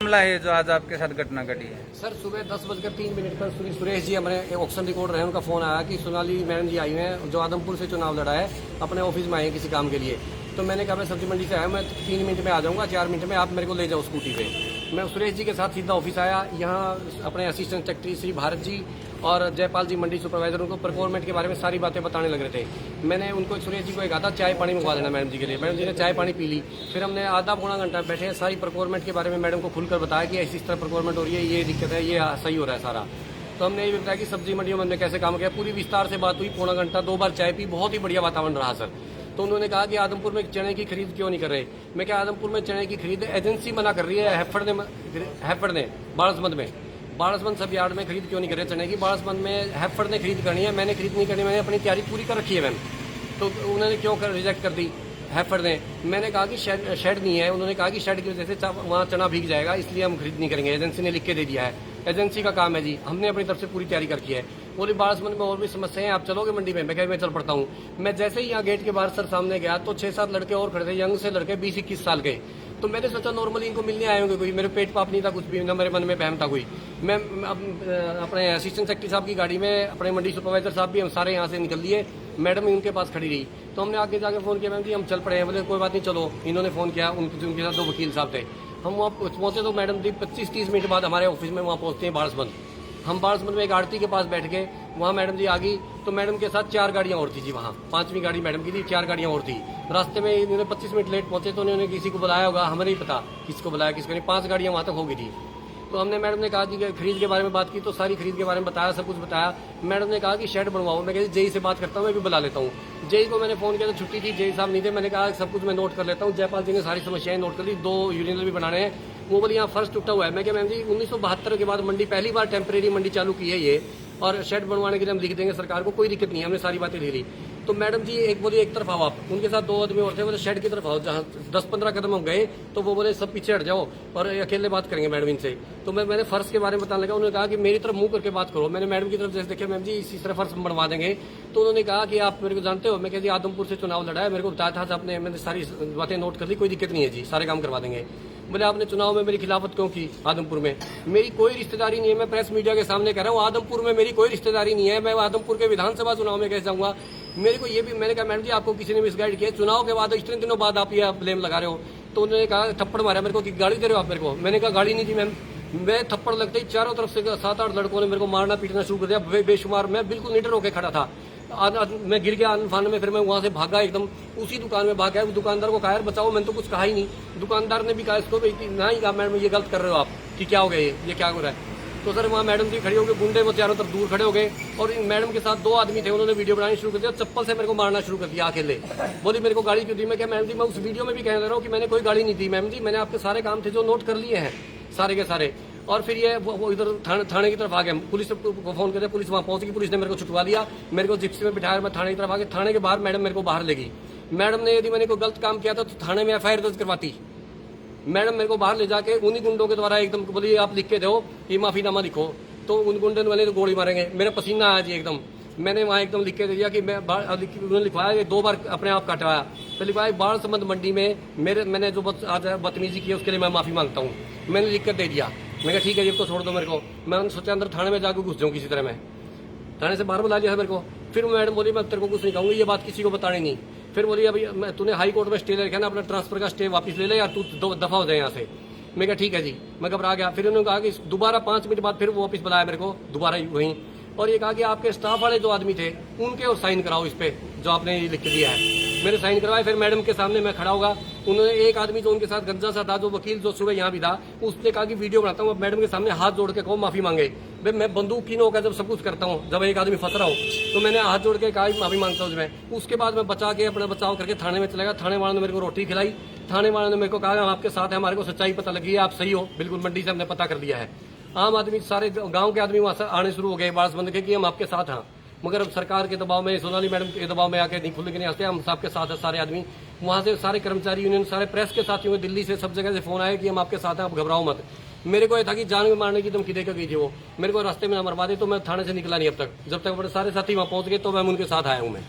मामला है जो आज आपके साथ घटना घटी है? सर सुबह 10:03 पर श्री सुरेश जी हमारे ऑक्शन रिकॉर्ड रहे, उनका फोन आया कि सोनाली मैडम जी आई हुए हैं जो आदमपुर से चुनाव लड़ा है, अपने ऑफिस में आए हैं किसी काम के लिए। तो मैंने कहा मैं सब्जी मंडी से आया, मैं 3 मिनट में आ जाऊंगा, 4 मिनट में आप मेरे को ले जाओ स्कूटी पे। मैं सुरेश जी के साथ सीधा ऑफिस आया। यहाँ अपने असिस्टेंट सेक्रेटरी श्री भारत जी और जयपाल जी मंडी सुपरवाइजर उनको परफॉर्मेंट के बारे में सारी बातें बताने लग रहे थे। मैंने उनको सुरेश जी को कहा था चाय पानी मंगवा देना मैडम जी के लिए। मैडम जी ने चाय पानी पी ली। फिर हमने आधा पौना घंटा बैठे सारी परफॉर्मेंट के बारे में मैडम को खुलकर बताया कि इस तरह परफॉर्मेंट हो रही है, ये दिक्कत है, ये सही हो रहा है सारा। तो हमने ये भी बताया कि सब्जी मंडियों में हमने कैसे काम किया, पूरी विस्तार से बात हुई। पौना घंटा 2 बार चाय पी, बहुत ही बढ़िया वातावरण रहा सर। तो उन्होंने कहा कि आदमपुर में चने की खरीद क्यों नहीं कर रहे। मैं क्या आदमपुर में चने की खरीद एजेंसी मना कर रही है, हैफर्ड ने बाड़सबंद सब यार्ड में खरीद क्यों नहीं कर रहे चने की। बाड़सबंद में हैफर्ड ने खरीद करनी है, मैंने खरीद नहीं करनी, मैंने अपनी तैयारी पूरी कर रखी है मैम। तो उन्होंने क्यों रिजेक्ट कर दी हैफर्ड ने। मैंने कहा कि शेड नहीं है। उन्होंने कहा कि शेड की वजह से वहाँ चना भीग जाएगा, इसलिए हम खरीद नहीं करेंगे। एजेंसी ने लिख के दे दिया है, एजेंसी का काम है जी, हमने अपनी तरफ से पूरी तैयारी कर रखी है। बोली बाड़सबंद में और भी समस्या है, आप चलोगे मंडी में? मैं कहा मैं चल पड़ता हूँ। मैं जैसे ही यहाँ गेट के बाहर सर सामने गया तो 6-7 लड़के और खड़े थे, यंग से लड़के 20-21 साल के। तो मैंने सोचा नॉर्मली इनको मिलने आए होंगे कोई, मेरे पेट पाप नहीं था कुछ भी, ना मेरे मन में बहम था कोई। मैं अपने असिस्टेंट सेक्रेटरी साहब की गाड़ी में, अपने मंडी सुपरवाइजर साहब भी हम सारे यहाँ से निकल लिए। मैडम उनके पास खड़ी रही। तो हमने आगे जाके फोन किया, मैम जी हम चल पड़े हैं। बोले कोई बात नहीं चलो। इन्होंने फोन किया, उनके साथ 2 वकील साहब थे। हम वहाँ पहुंचे तो मैडम जी 25-30 मिनट बाद हमारे ऑफिस में वहाँ पहुंचते हैं बाड़सबंद। हम बाड़सबंद में एक आरती के पास बैठ गए, वहाँ मैडम जी आ गई। तो मैडम के साथ 4 गाड़ियाँ और थी जी, वहाँ 5वीं गाड़ी मैडम की थी, 4 गाड़ियाँ और थी। रास्ते में इन्होंने 25 मिनट लेट पहुंचे तो उन्होंने किसी को बुलाया होगा, हमें नहीं पता किसको बुलाया किसको नहीं। 5 गाड़ियाँ वहाँ तक हो गई थी। तो हमने मैडम ने कहा जी खरीद के बारे में बात की, तो सारी खरीद के बारे में बताया, सब कुछ बताया। मैडम ने कहा कि शेड बनवाओ। मैं कहती जेई से बात करता हूँ, मैं भी बुला लेता हूँ। जेई को मैंने फोन किया तो छुट्टी थी, जेई साहब नहीं थे। मैंने कहा सब कुछ मैं नोट कर लेता हूँ। जयपाल जी ने सारी समस्याएं नोट कर ली, 2 यूरिनल भी बनाने हैं। वो बोली यहाँ फर्श टूटा हुआ है। मैं क्या मैम जी 1972 के बाद मंडी पहली बार टेम्परेरी मंडी चालू की है ये, और शेड बनवाने के लिए हम लिख देंगे सरकार को, कोई दिक्कत नहीं है। हमने सारी बातें ले ली। तो मैडम जी एक बोली एक तरफ आओ आप, उनके साथ 2 आदमी और थे, बोले शेड की तरफ आओ। जहाँ 10-15 कदम हम गए तो वो बोले सब पीछे हट जाओ और अकेले बात करेंगे मैडम इनसे। तो मैंने फर्श के बारे में बताने लगा। उन्होंने कहा कि मेरी तरफ मुंह करके बात करो। मैंने मैडम की तरफ जैसे देखा, मैम जी इसी तरह फर्श बनवा देंगे। तो उन्होंने कहा कि आप मेरे को जानते हो? मैं कहती आदमपुर से चुनाव लड़ा है, मेरे को बताया था आपने, मैंने सारी बातें नोट कर ली, कोई दिक्कत नहीं है जी, सारे काम करवा देंगे। बोले आपने चुनाव में मेरी खिलाफत क्यों की आदमपुर में? मेरी कोई रिश्तेदारी नहीं है, मैं प्रेस मीडिया के सामने कह रहा हूँ, आदमपुर में मेरी कोई रिश्तेदारी नहीं है। मैं आदमपुर के विधानसभा चुनाव में कैसे जाऊंगा? मेरे को ये भी, मैंने कहा मैडम जी आपको किसी ने मिसगाइड किया, चुनाव के बाद इतने दिनों बाद आप ये ब्लेम लगा रहे हो। तो उन्होंने कहा थप्पड़ मारा मेरे को कि गाड़ी दे रहे हो आप मेरे को। मैंने कहा गाड़ी नहीं थी मैम। मैं थप्पड़ लगते ही चारों तरफ से 7-8 लड़कों ने मेरे को मारना पीटना शुरू कर दिया, बेशुमार। मैं बिल्कुल निडर होकर खड़ा था। मैं गिर गया अनफान में। फिर मैं वहां से भागा, एकदम उसी दुकान में भाग गया। दुकानदार को कहा यार बचाओ, मैंने तो कुछ कहा ही नहीं। दुकानदार ने भी कहा इसको ना ही कहा मैडम ये गलत कर रहे हो आप, कि क्या हो गया ये क्या हो रहा है। तो सर वहाँ मैडम जी खड़ी हो गई, गुंडे वो चारों तरफ दूर खड़े हो गए। और मैडम के साथ 2 आदमी थे, उन्होंने वीडियो बनानी शुरू कर दिया, चप्पल से मेरे को मारना शुरू कर दिया अकेले। बोली मेरे को गाड़ी क्यों दी? मैं क्या मैडम जी मैं उस वीडियो में भी कह रहा हूँ कि मैंने कोई गाड़ी नहीं दी मैम जी, मैंने आपके सारे काम थे जो नोट कर लिए हैं सारे के सारे। और फिर ये वो इधर थाने की तरफ आ गए। पुलिस को फोन कर दिया, पुलिस वहाँ पहुंच गई, पुलिस ने मेरे को छुटवा लिया, मेरे को जिप्सी में बिठाया, मैं थाने की तरफ आ गया। थाने के बाहर मैडम मेरे को बाहर ले गई। मैडम ने यदि मैंने कोई गलत काम किया था तो थाने में FIR दर्ज करवाती। मैडम मेरे को बाहर ले जाके उन्हीं गुंडों के द्वारा एकदम बोली आप लिख के दो, ये माफीनामा लिखो। तो उन गुंडे वाले तो गोली मारेंगे, मेरा पसीना आया जी एकदम। मैंने वहाँ एकदम लिख के दे दिया कि उन्होंने लिखवाया 2 बार अपने आप कटवाया। तो लिखवाया बाड़सबंद मंडी में मैंने जो आज बदतमीजी की उसके लिए मैं माफी मांगता हूँ, मैंने लिख कर दे दिया। मैं कहा ठीक है जी तो छोड़ दो मेरे को। मैंने सोचा अंदर थाने में जाकर घुस जाऊँ किसी तरह। मैं थाने से बाहर बुला लिया मेरे को। फिर मैडम बोली मैं तेरे को कुछ नहीं कहूँगी, ये बात किसी को बतानी नहीं। फिर बोली अभी तूने हाई कोर्ट में स्टे ले रखा ना, अपना ट्रांसफर का स्टे वापस ले ले या तू दफा हो जाए यहाँ से। मैं कहा ठीक है जी। मैं घबरा गया। फिर उन्होंने कहा कि दोबारा 5 मिनट बाद फिर वो वापस बुलाया मेरे को दोबारा वहीं, और ये कहा कि आपके स्टाफ वाले 2 आदमी थे उनके और साइन कराओ इस पे जो आपने लिख के दिया है। मेरे साइन करवाए। फिर मैडम के सामने मैं खड़ा होगा। उन्होंने एक आदमी जो उनके साथ गंजा सा था, जो वकील जो सुबह यहाँ भी था, उसने कहा कि वीडियो बनाता हूँ, मैडम के सामने हाथ जोड़ के कहो माफी मांगे। मैं बंदूक कीन होकर जब सब कुछ करता हूँ, जब एक आदमी फंस रहा हो तो मैंने हाथ जोड़ के कहा माफी मांगता हूँ मैं। उसके बाद मैं बचा के अपना बचाव करके थाने में चला गया। थाने वालों ने मेरे को रोटी खिलाई। थाने वालों ने मेरे को कहा हम आपके साथ हैं, हमारे को सच्चाई पता लगी है, आप सही हो बिल्कुल, मंडी से हमने पता कर लिया है। आम आदमी सारे गांव के आदमी वहां से आने शुरू हो गए बाड़सबंद के कि हम आपके साथ हैं। मगर अब सरकार के दबाव में, सोनाली मैडम के दबाव में आके नहीं खुल के नहीं आते, हम सबके साथ हैं सारे आदमी। वहां से सारे कर्मचारी यूनियन, सारे प्रेस के साथियों में दिल्ली से सब जगह से फोन आए कि हम आपके साथ हैं, आप घबराओ मत। मेरे को यह था कि जान में मारने की धमकी देकर गई थी वो, मेरे को रास्ते में न मरवा दे। तो मैं थाने से निकला नहीं अब तक, जब तक बड़े सारे साथी वहां पहुंच गए तो मैं उनके साथ आया हूँ मैं।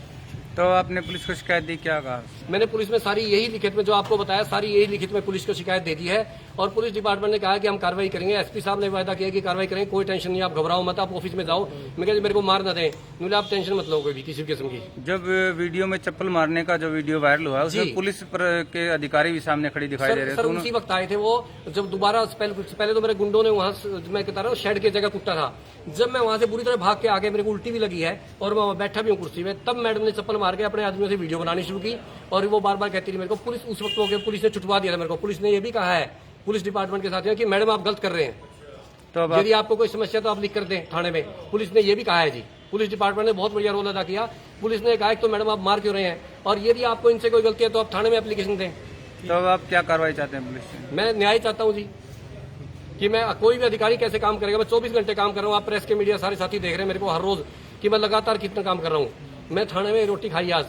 तो आपने पुलिस को शिकायत दी, क्या कहा? मैंने पुलिस में सारी यही लिखित में जो आपको बताया, सारी यही लिखित में पुलिस को शिकायत दे दी है और पुलिस डिपार्टमेंट ने कहा कि हम कार्रवाई करेंगे। एसपी साहब ने वायदा किया कि कार्रवाई करेंगे, कोई टेंशन नहीं, आप घबराओ मत, आप ऑफिस में जाओ। मैं कहा मेरे को मार ना दें, बोले आप टेंशन मत लो कोई किसी किस्म की। जब वीडियो में चप्पल मारने का जो वीडियो वायरल हुआ उसमें पुलिस के अधिकारी भी सामने खड़ी दिखाई दे रहे सर उसी वक्त आए थे वो, जब दोबारा पहले तो मेरे गुंडों ने वहां, मैं कहता रहा हूँ शेड की जगह कुत्ता था, जब मैं वहां से बुरी तरह भाग के आगे, मेरे को उल्टी भी लगी है और मैं बैठा भी हूँ कुर्सी में, तब मैडम ने चप्पल मार के अपने आदमियों से वीडियो बनानी शुरू की और वो बार बार कहती रही मेरे को। पुलिस उस वक्त हो गया, पुलिस ने छुटवा दिया था मेरे को। पुलिस ने ये भी कहा है पुलिस डिपार्टमेंट के साथ कि मैडम आप गलत कर रहे हैं, तो अब यदि आपको कोई समस्या तो आप लिख कर दें थाने में। पुलिस ने ये भी कहा है जी, पुलिस डिपार्टमेंट ने बहुत बढ़िया रोल अदा किया। पुलिस ने कहा तो मैडम आप मार क्यों रहे हैं, और यदि आपको इनसे कोई गलती है तो आप थाने में एप्लीकेशन दें। तो अब आप क्या कार्रवाई चाहते हैं पुलिस से? मैं न्याय चाहता हूँ जी, कि मैं कोई भी अधिकारी कैसे काम करेगा। मैं 24 घंटे काम कर रहा हूँ, आप प्रेस के मीडिया सारे साथी देख रहे हैं मेरे को हर रोज कि मैं लगातार कितना काम कर रहा हूँ। मैं थाने में रोटी खाई आज,